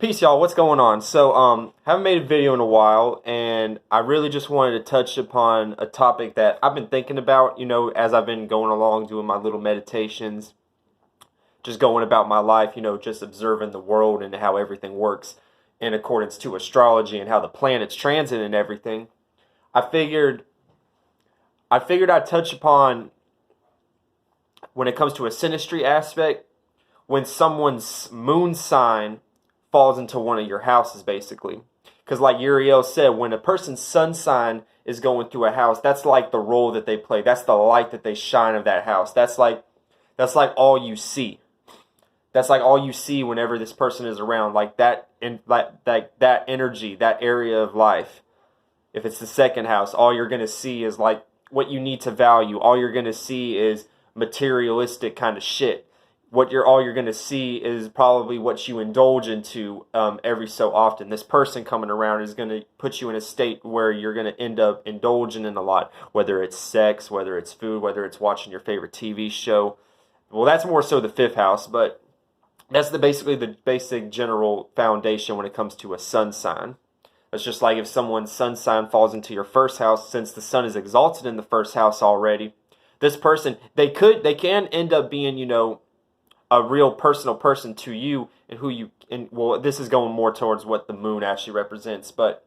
Peace, y'all. What's going on? Haven't made a video in a while, and I really just wanted to touch upon a topic that I've been thinking about, as I've been going along doing my little meditations, just going about my life, just observing the world and how everything works in accordance to astrology and how the planets transit and everything. I figured I'd touch upon when it comes to a synastry aspect, when someone's moon sign falls into one of your houses, basically. Because like Uriel said, when a person's sun sign is going through a house, that's like the role that they play. That's the light that they shine of that house. That's like all you see. That's like all you see whenever this person is around. Like that that energy, that area of life. If it's the second house, all you're gonna see is like what you need to value. All you're gonna see is materialistic kind of shit. All you're going to see is probably what you indulge into every so often. This person coming around is going to put you in a state where you're going to end up indulging in a lot, whether it's sex, whether it's food, whether it's watching your favorite TV show. Well, that's more so the fifth house, but that's basically the basic general foundation when it comes to a sun sign. It's just like if someone's sun sign falls into your first house, since the sun is exalted in the first house already, this person, they can end up being, a real personal person to you well, this is going more towards what the moon actually represents, but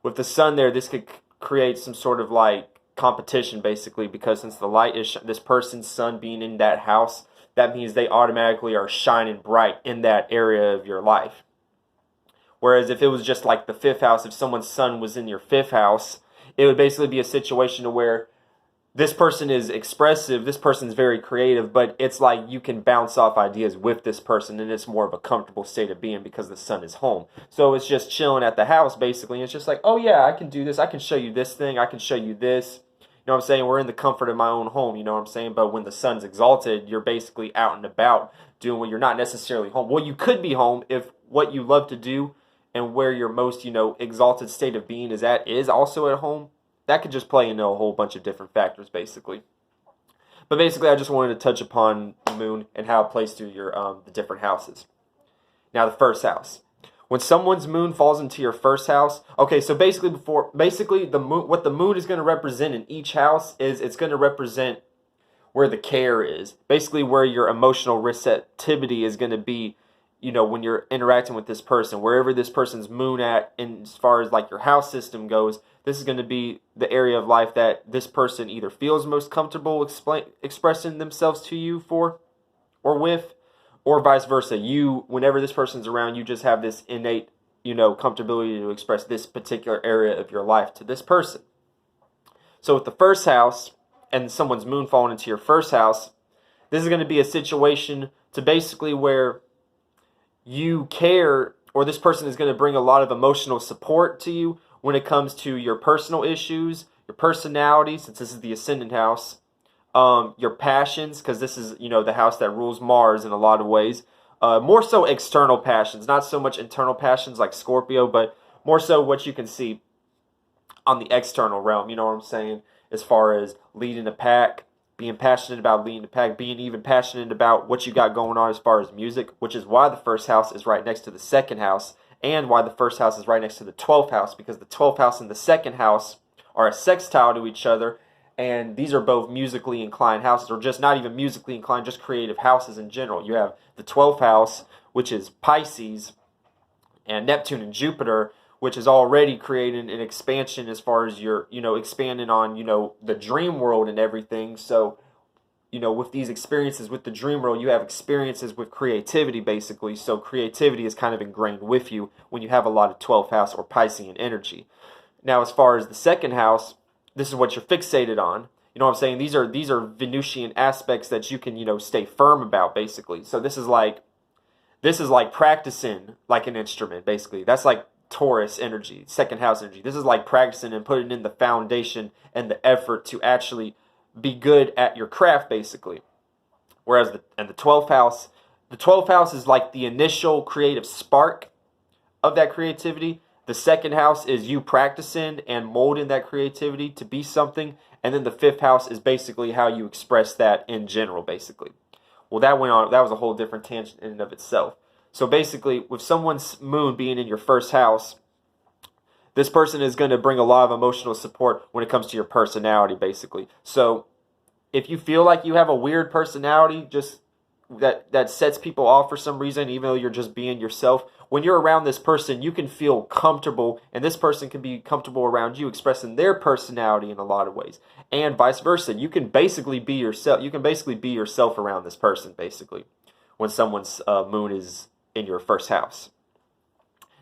with the sun there, this could create some sort of like competition, basically, because since the light is this person's sun being in that house, that means they automatically are shining bright in that area of your life. Whereas if it was just like the fifth house, if someone's sun was in your fifth house, it would basically be a situation where this person is expressive, this person's very creative, but it's like you can bounce off ideas with this person, and it's more of a comfortable state of being because the sun is home. So it's just chilling at the house, basically, and it's just like, oh yeah, I can do this, I can show you this thing, I can show you this. You know what I'm saying? We're in the comfort of my own home, you know what I'm saying? But when the sun's exalted, you're basically out and about doing what you're not necessarily home. Well, you could be home if what you love to do and where your most, exalted state of being is also at home. That could just play into a whole bunch of different factors, basically. But basically, I just wanted to touch upon the moon and how it plays through your the different houses. Now, the first house. When someone's moon falls into your first house, okay, so basically the moon, what the moon is going to represent in each house is it's going to represent where the care is. Basically, where your emotional receptivity is going to be, when you're interacting with this person, wherever this person's moon at, and as far as like your house system goes, this is going to be the area of life that this person either feels most comfortable expressing themselves to you for or with, or vice versa. Whenever this person's around, you just have this innate, comfortability to express this particular area of your life to this person. So with the first house and someone's moon falling into your first house, this is going to be a situation to basically where you care, or this person is going to bring a lot of emotional support to you when it comes to your personal issues, your personality, since this is the ascendant house, your passions, because this is, the house that rules Mars in a lot of ways. More so external passions, not so much internal passions like Scorpio, but more so what you can see on the external realm, you know what I'm saying? As far as leading a pack, being passionate about leading the pack, being even passionate about what you got going on as far as music, which is why the first house is right next to the second house, and why the first house is right next to the 12th house, because the 12th house and the second house are a sextile to each other, and these are both musically inclined houses, or just not even musically inclined, just creative houses in general. You have the 12th house, which is Pisces, and Neptune and Jupiter, which is already creating an expansion as far as your, expanding on, the dream world and everything. So, with these experiences with the dream world, you have experiences with creativity, basically. So creativity is kind of ingrained with you when you have a lot of 12th house or Piscean energy. Now, as far as the second house, this is what you're fixated on. You know what I'm saying? These are Venusian aspects that you can, stay firm about, basically. So this is like practicing like an instrument, basically. That's like Taurus energy, second house energy. This is like practicing and putting in the foundation and the effort to actually be good at your craft, basically. Whereas the 12th house is like the initial creative spark of that creativity. The second house is you practicing and molding that creativity to be something, and then the fifth house is basically how you express that in general, basically. Well, that went on. That was a whole different tangent in and of itself. So basically, with someone's moon being in your first house, this person is going to bring a lot of emotional support when it comes to your personality, basically. So if you feel like you have a weird personality, just that sets people off for some reason, even though you're just being yourself, when you're around this person, you can feel comfortable, and this person can be comfortable around you, expressing their personality in a lot of ways, and vice versa. You can basically be yourself. You can basically be yourself around this person, basically, when someone's moon is in your first house.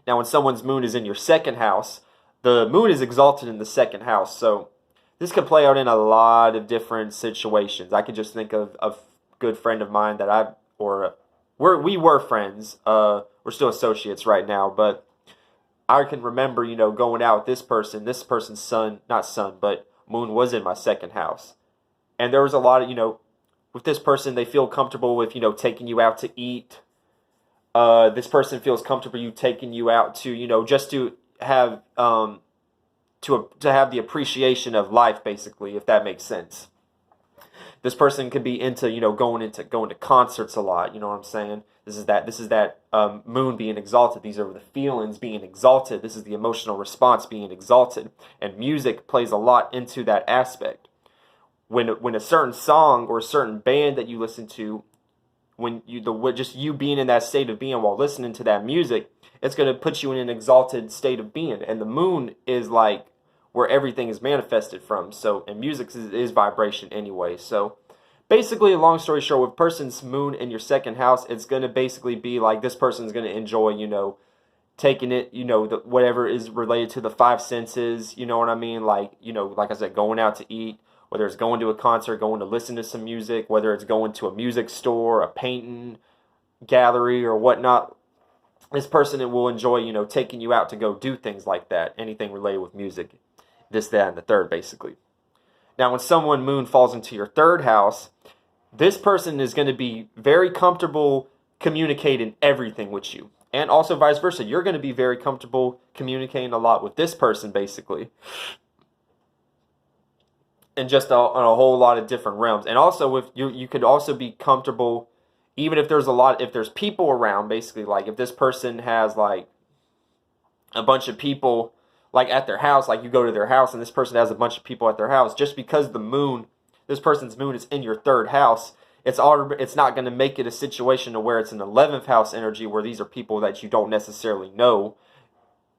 Now, when someone's moon is in your second house, the moon is exalted in the second house, so this could play out in a lot of different situations. I could just think of a good friend of mine that we were friends. We're still associates right now, but I can remember, going out with this person. This person's not sun, but moon was in my second house. And there was a lot of, with this person, they feel comfortable with, taking you out to eat. This person feels comfortable you taking you out to, just to have to have the appreciation of life, basically, if that makes sense. This person could be into, going to concerts a lot. You know what I'm saying? This is that moon being exalted. These are the feelings being exalted. This is the emotional response being exalted, and music plays a lot into that aspect. When a certain song or a certain band that you listen to, when just you being in that state of being while listening to that music, it's going to put you in an exalted state of being. And the moon is like where everything is manifested from. So, and music is vibration anyway. So basically, long story short, with person's moon in your second house, it's going to basically be like this person's going to enjoy, taking it, whatever is related to the five senses, you know what I mean? Like, like I said, going out to eat, whether it's going to a concert, going to listen to some music, whether it's going to a music store, a painting gallery, or whatnot. This person will enjoy, taking you out to go do things like that, anything related with music, this, that, and the third, basically. Now, when someone moon falls into your third house, this person is going to be very comfortable communicating everything with you. And also vice versa. You're going to be very comfortable communicating a lot with this person, basically. And just on a whole lot of different realms. And also, with you could also be comfortable, even if there's people around, basically, like if this person has like a bunch of people like at their house, like you go to their house and this person has a bunch of people at their house, just because this person's moon is in your third house, it's not going to make it a situation to where it's an 11th house energy where these are people that you don't necessarily know,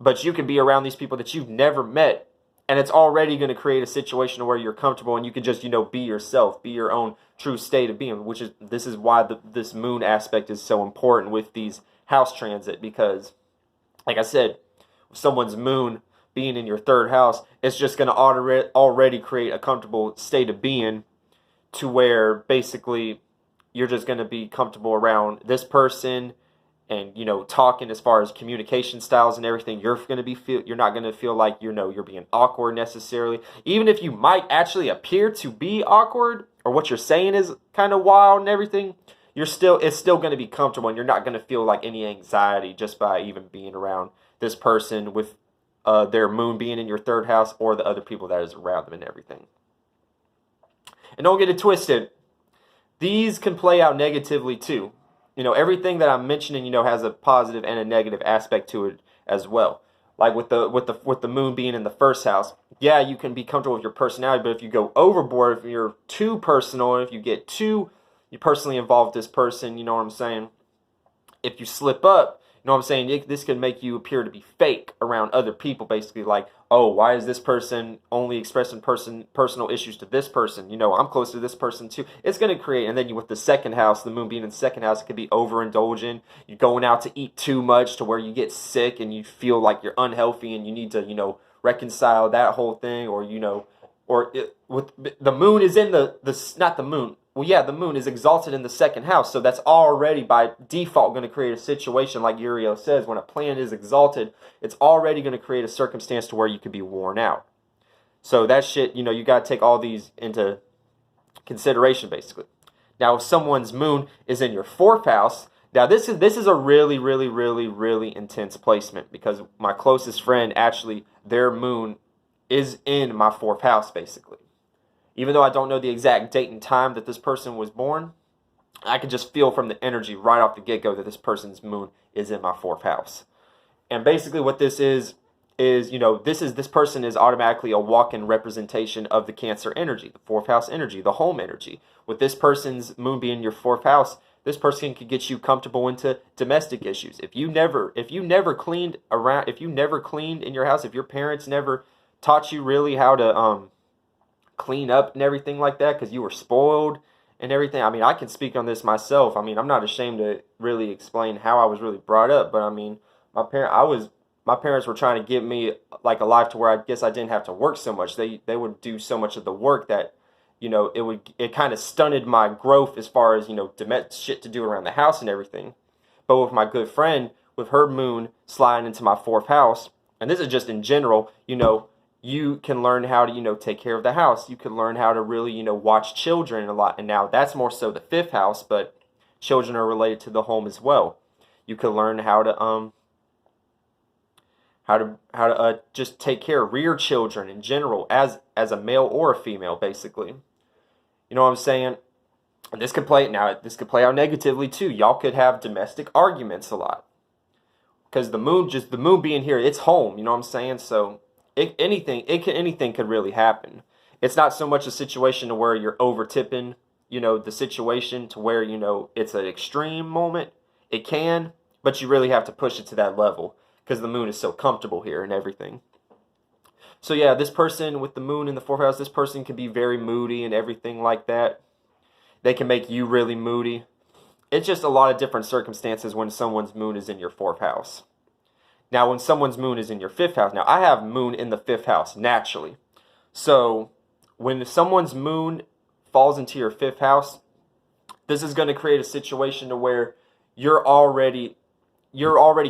but you can be around these people that you've never met, and it's already going to create a situation where you're comfortable and you can just, be yourself, be your own true state of being, this is why this moon aspect is so important with these house transit, because, like I said, someone's moon being in your third house, it's just going to already create a comfortable state of being to where basically you're just going to be comfortable around this person and, talking as far as communication styles and everything. You're not going to feel like, you're being awkward necessarily. Even if you might actually appear to be awkward or what you're saying is kind of wild and everything, it's still going to be comfortable and you're not going to feel like any anxiety just by even being around this person with their moon being in your third house or the other people that is around them and everything. And don't get it twisted. These can play out negatively too. Everything that I'm mentioning, has a positive and a negative aspect to it as well. Like with the moon being in the first house, yeah, you can be comfortable with your personality, but if you go overboard, if you're too personal, if you get you personally involved with this person, you know what I'm saying? If you slip up, you know what I'm saying? This can make you appear to be fake around other people, basically like, oh, why is this person only expressing personal issues to this person? I'm close to this person too. It's going to create, and then with the second house, the moon being in the second house, it could be overindulgent. You're going out to eat too much to where you get sick and you feel like you're unhealthy and you need to, reconcile that whole thing, or, with the moon is in not the moon. Well, yeah, the moon is exalted in the second house, so that's already by default going to create a situation, like Uriel says, when a planet is exalted, it's already going to create a circumstance to where you could be worn out. So that shit, you got to take all these into consideration, basically. Now, if someone's moon is in your fourth house, now this is a really, really, really, really intense placement, because my closest friend, actually, their moon is in my fourth house, basically. Even though I don't know the exact date and time that this person was born, I could just feel from the energy right off the get-go that this person's moon is in my fourth house. And basically what this is, this person is automatically a walk-in representation of the Cancer energy, the fourth house energy, the home energy. With this person's moon being your fourth house, this person could get you comfortable into domestic issues. If you never cleaned in your house, if your parents never taught you really how to clean up and everything like that, because you were spoiled and everything. I mean, I can speak on this myself. I mean, I'm not ashamed to really explain how I was really brought up, but I mean, my parents were trying to give me like a life to where I guess I didn't have to work so much. They would do so much of the work that, it kind of stunted my growth as far as, shit to do around the house and everything. But with my good friend, with her moon sliding into my fourth house, and this is just in general, you can learn how to, take care of the house. You can learn how to really, watch children a lot. And now that's more so the fifth house, but children are related to the home as well. You can learn how to just take care of rear children in general as a male or a female, basically. You know what I'm saying? And this could play out negatively too. Y'all could have domestic arguments a lot. Because the moon being here, it's home, you know what I'm saying? So anything could really happen. It's not so much a situation to where you're over tipping, the situation to where, it's an extreme moment. It can, but you really have to push it to that level because the moon is so comfortable here and everything. So yeah, this person with the moon in the fourth house, this person can be very moody and everything like that. They can make you really moody. It's just a lot of different circumstances when someone's moon is in your fourth house. Now, when someone's moon is in your fifth house, now I have moon in the fifth house naturally. So when someone's moon falls into your fifth house, this is going to create a situation to where you're already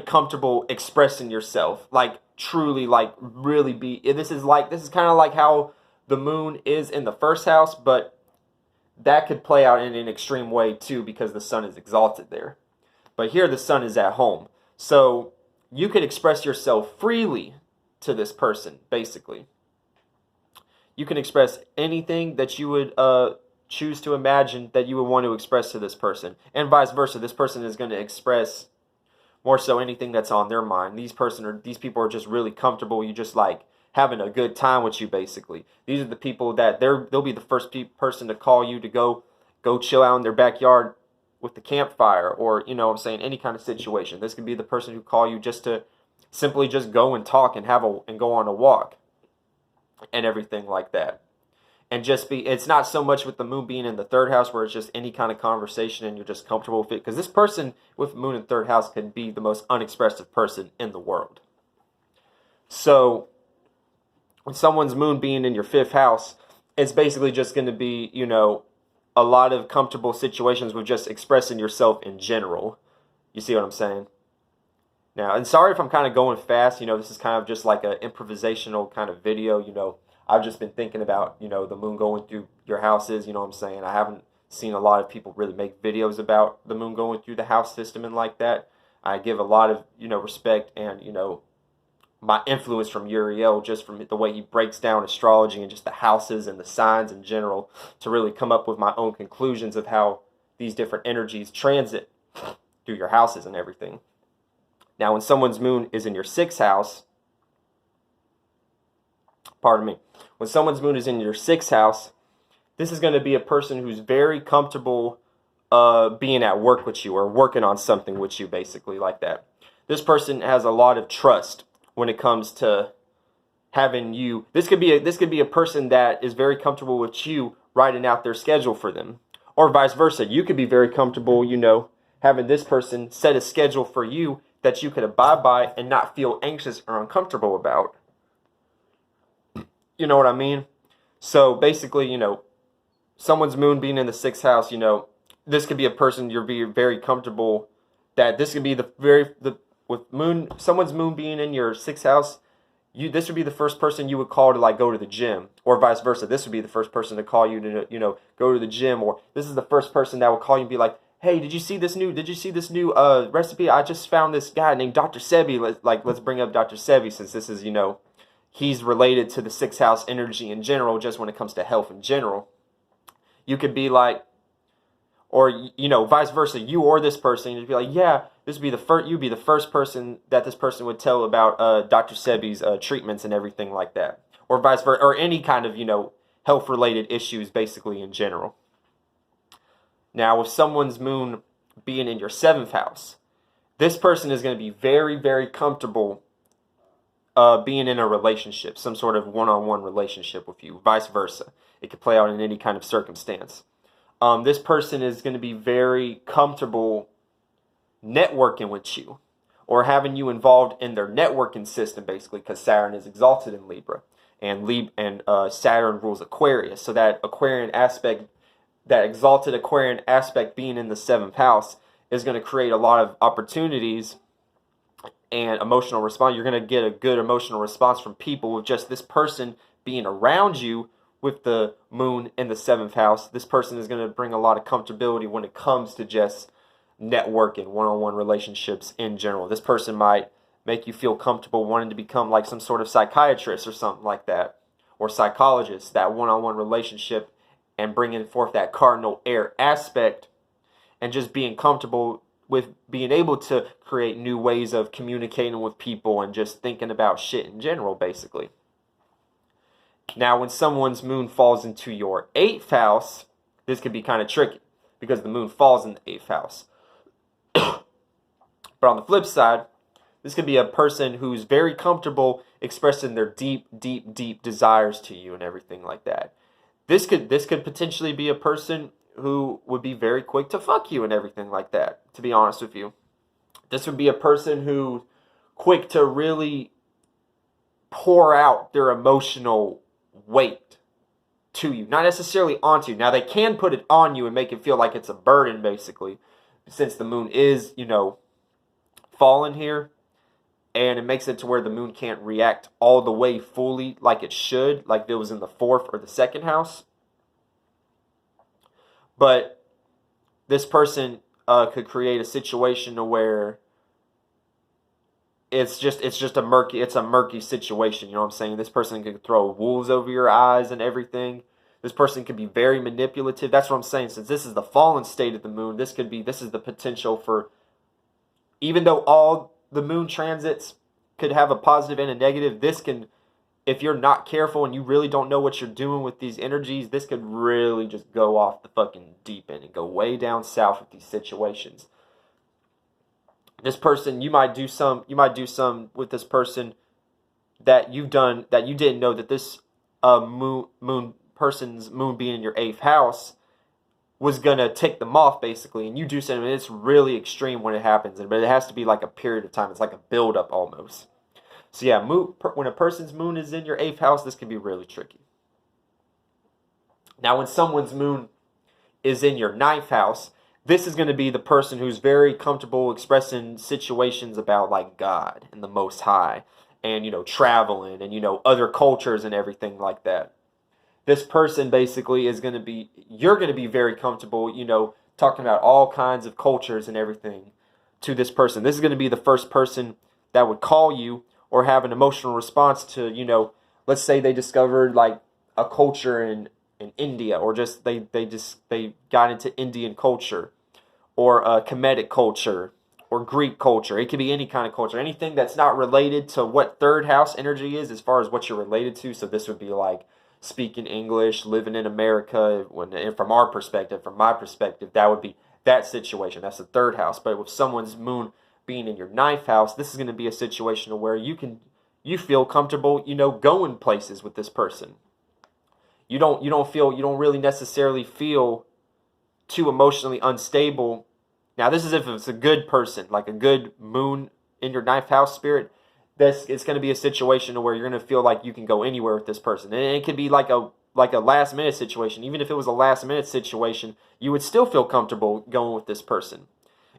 comfortable expressing yourself, like truly, like really be. This is kind of like how the moon is in the first house, but that could play out in an extreme way too because the sun is exalted there. But here the sun is at home, so you could express yourself freely to this person. Basically, you can express anything that you would choose to imagine that you would want to express to this person, and vice versa. This person is going to express more so anything that's on their mind. These people are just really comfortable. You just like having a good time with you, basically. These are the people that they'll be the first person to call you to go chill out in their backyard with the campfire, or what I'm saying, any kind of situation. This could be the person who call you just to simply just go and talk and go on a walk and everything like that. And it's not so much with the moon being in the third house where it's just any kind of conversation and you're just comfortable with it. Because this person with moon in third house can be the most unexpressive person in the world. So when someone's moon being in your fifth house, it's basically just going to be, a lot of comfortable situations with just expressing yourself in general. You see what I'm saying? Now, and sorry if I'm kind of going fast. This is kind of just like an improvisational kind of video, I've just been thinking about, the moon going through your houses, you know what I'm saying? I haven't seen a lot of people really make videos about the moon going through the house system and like that. I give a lot of, respect and, my influence from Uriel, just from the way he breaks down astrology and just the houses and the signs in general, to really come up with my own conclusions of how these different energies transit through your houses and everything. Now, when someone's moon is in your sixth house, when someone's moon is in your sixth house, this is going to be a person who's very comfortable being at work with you or working on something with you, basically like that. This person has a lot of trust when it comes to having you. This could be a person that is very comfortable with you writing out their schedule for them, or vice versa. You could be very comfortable, having this person set a schedule for you that you could abide by and not feel anxious or uncomfortable about. You know what I mean? So basically, someone's moon being in the sixth house, this could be a person you're very comfortable. That this could be someone's moon being in your sixth house. This would be the first person you would call to like go to the gym, or vice versa. This would be the first person to call you to go to the gym, or this is the first person that will call you and be like, hey, did you see this new recipe? I just found this guy named Dr. Sebi. Let's bring up Dr. Sebi since this is he's related to the sixth house energy in general, just when it comes to health in general. You could be like, or vice versa, you or this person, you'd be like, yeah, this would be the first, you'd be the first person that this person would tell about Dr. Sebi's treatments and everything like that, or vice versa, or any kind of health related issues, basically in general. Now, with someone's moon being in your 7th house, this person is going to be very, very comfortable being in a relationship, some sort of one-on-one relationship with you, vice versa. It could play out in any kind of circumstance. This person is going to be very comfortable networking with you or having you involved in their networking system, basically, because Saturn is exalted in Libra, and Saturn rules Aquarius. So that Aquarian aspect, that exalted Aquarian aspect being in the 7th house, is going to create a lot of opportunities and emotional response. You're going to get a good emotional response from people with just this person being around you with the moon in the 7th house. This person is going to bring a lot of comfortability when it comes to just networking, one-on-one relationships in general. This person might make you feel comfortable wanting to become like some sort of psychiatrist or something like that, or psychologist, that one-on-one relationship, and bringing forth that cardinal air aspect, and just being comfortable with being able to create new ways of communicating with people and just thinking about shit in general, basically. Now, when someone's moon falls into your 8th house, this could be kind of tricky because the moon falls in the 8th house. But on the flip side, this could be a person who's very comfortable expressing their deep, deep, deep desires to you and everything like that. This could potentially be a person who would be very quick to fuck you and everything like that, to be honest with you. This would be a person who's quick to really pour out their emotional weight to you. Not necessarily onto you. Now, they can put it on you and make it feel like it's a burden, basically, since the moon is, fallen here, and it makes it to where the moon can't react all the way fully like it should, like if it was in the 4th or the 2nd house. But this person could create a situation where it's a murky situation. You know what I'm saying? This person could throw wolves over your eyes and everything. This person could be very manipulative. That's what I'm saying. Since this is the fallen state of the moon, this is the potential for, even though all the moon transits could have a positive and a negative, this can, if you're not careful and you really don't know what you're doing with these energies, this could really just go off the fucking deep end and go way down south with these situations. This person, you might do some with this person that you didn't know, that this person's moon being in your 8th house was gonna tick them off, basically, and you do something, and it's really extreme when it happens, but it has to be like a period of time. It's like a build-up almost. So yeah, when a person's moon is in your 8th house, this can be really tricky. Now, when someone's moon is in your 9th house, this is going to be the person who's very comfortable expressing situations about like God and the Most High, and traveling, and other cultures and everything like that. This person basically is going to be, you're going to be very comfortable, talking about all kinds of cultures and everything to this person. This is going to be the first person that would call you or have an emotional response to, let's say they discovered like a culture in India, or just they got into Indian culture, or Kemetic culture, or Greek culture. It could be any kind of culture, anything that's not related to what 3rd house energy is as far as what you're related to. So this would be like speaking English, living in America. And from our perspective, from my perspective, that would be that situation. That's the 3rd house. But with someone's moon being in your 9th house, this is going to be a situation where you feel comfortable, going places with this person. You don't really necessarily feel too emotionally unstable. Now, this is if it's a good person, like a good moon in your 9th house spirit. It's going to be a situation where you're going to feel like you can go anywhere with this person, and it could be like a last minute situation. Even if it was a last minute situation, you would still feel comfortable going with this person.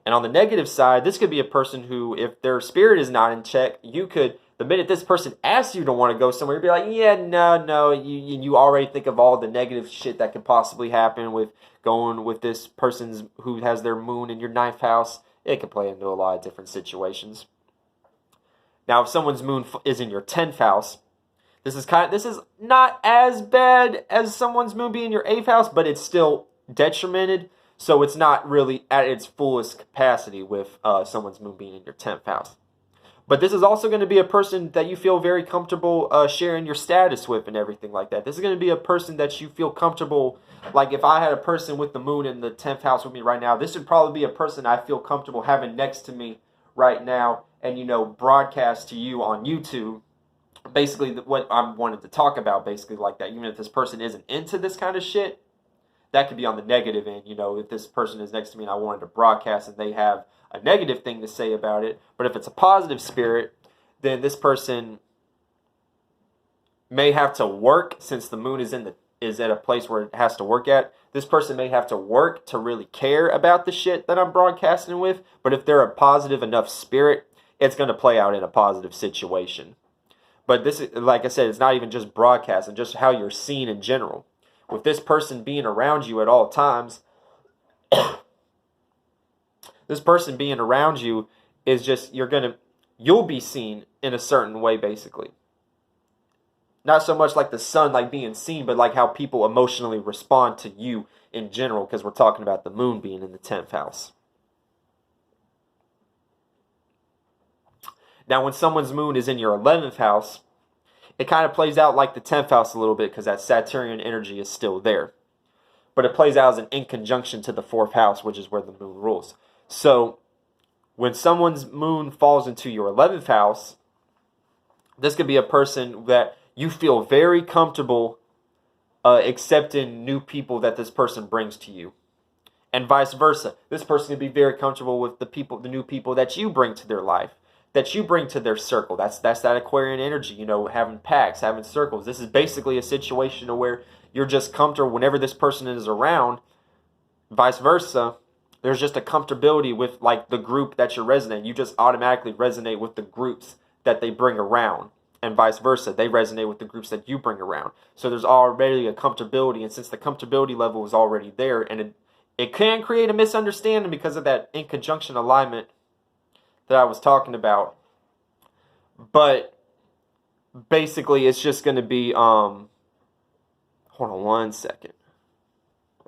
And on the negative side, this could be a person who, if their spirit is not in check, the minute this person asks you to want to go somewhere, you'd be like, yeah, no, you already think of all the negative shit that could possibly happen with going with this person's who has their moon in your 9th house. It can play into a lot of different situations. Now, if someone's moon is in your 10th house, this is not as bad as someone's moon being in your 8th house, but it's still detrimented. So it's not really at its fullest capacity with someone's moon being in your 10th house. But this is also going to be a person that you feel very comfortable sharing your status with and everything like that. This is going to be a person that you feel comfortable. Like if I had a person with the moon in the 10th house with me right now, this would probably be a person I feel comfortable having next to me right now and, you know, broadcast to you on YouTube. Basically what I wanted to talk about, basically like that. Even if this person isn't into this kind of shit, that could be on the negative end. You know, if this person is next to me and I wanted to broadcast and they have a negative thing to say about it. But if it's a positive spirit, then this person may have to work, since the moon is at a place where it has to work at. This person may have to work to really care about the shit that I'm broadcasting with. But if they're a positive enough spirit, it's going to play out in a positive situation. But this is, like I said, it's not even just broadcasting, just how you're seen in general. With this person being around you at all times, this person being around you is just, you'll be seen in a certain way, basically. Not so much like the sun, like being seen, but like how people emotionally respond to you in general, because we're talking about the moon being in the 10th house. Now, when someone's moon is in your 11th house, it kind of plays out like the 10th house a little bit because that Saturnian energy is still there. But it plays out as an inconjunction to the 4th house, which is where the moon rules. So, when someone's moon falls into your 11th house, this could be a person that you feel very comfortable accepting new people that this person brings to you. And vice versa. This person can be very comfortable with the new people that you bring to their life, that you bring to their circle. That's that Aquarian energy, you know, having packs, having circles. This is basically a situation where you're just comfortable whenever this person is around. Vice versa, there's just a comfortability with like the group that you're resonating. You just automatically resonate with the groups that they bring around. And vice versa, they resonate with the groups that you bring around. So there's already a comfortability, and since the comfortability level is already there, and it can create a misunderstanding because of that in conjunction alignment that I was talking about. But basically it's just going to be hold on one second.